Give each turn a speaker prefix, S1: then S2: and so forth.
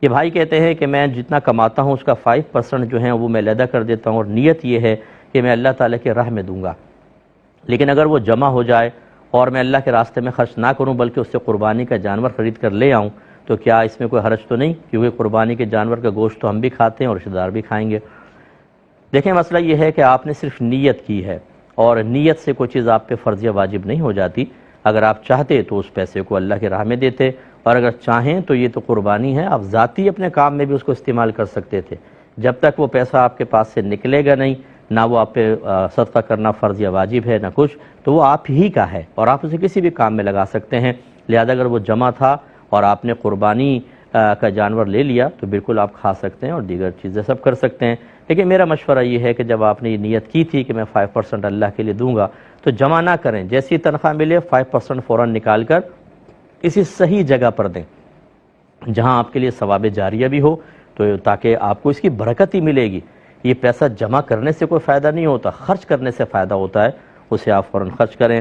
S1: یہ بھائی کہتے ہیں کہ میں جتنا کماتا ہوں اس کا 5% جو ہے وہ میں علیحدہ کر دیتا ہوں، اور نیت یہ ہے کہ میں اللہ تعالیٰ کے راہ میں دوں گا، لیکن اگر وہ جمع ہو جائے اور میں اللہ کے راستے میں خرچ نہ کروں بلکہ اس سے قربانی کا جانور خرید کر لے آؤں، تو کیا اس میں کوئی حرج تو نہیں؟ کیونکہ قربانی کے جانور کا گوشت تو ہم بھی کھاتے ہیں اور رشتہ دار بھی کھائیں گے۔ دیکھیں مسئلہ یہ ہے کہ آپ نے صرف نیت کی ہے، اور نیت سے کوئی چیز آپ پہ فرض یا واجب نہیں ہو جاتی۔ اگر آپ چاہتے تو اس پیسے کو اللہ کے راہ میں دیتے، اور اگر چاہیں تو یہ تو قربانی ہے، آپ ذاتی اپنے کام میں بھی اس کو استعمال کر سکتے تھے۔ جب تک وہ پیسہ آپ کے پاس سے نکلے گا نہیں، نہ وہ آپ پہ صدقہ کرنا فرض یا واجب ہے نہ کچھ، تو وہ آپ ہی کا ہے اور آپ اسے کسی بھی کام میں لگا سکتے ہیں۔ لہذا اگر وہ جمع تھا اور آپ نے قربانی کا جانور لے لیا تو بالکل آپ کھا سکتے ہیں اور دیگر چیزیں سب کر سکتے ہیں۔ لیکن میرا مشورہ یہ ہے کہ جب آپ نے یہ نیت کی تھی کہ میں 5% اللہ کے لیے دوں گا، تو جمع نہ کریں، جیسی تنخواہ ملے 5% فوراً نکال کر کسی صحیح جگہ پر دیں جہاں آپ کے لیے ثواب جاریہ بھی ہو، تو تاکہ آپ کو اس کی برکت ہی ملے گی۔ یہ پیسہ جمع کرنے سے کوئی فائدہ نہیں ہوتا، خرچ کرنے سے فائدہ ہوتا ہے، اسے آپ فوراً خرچ کریں۔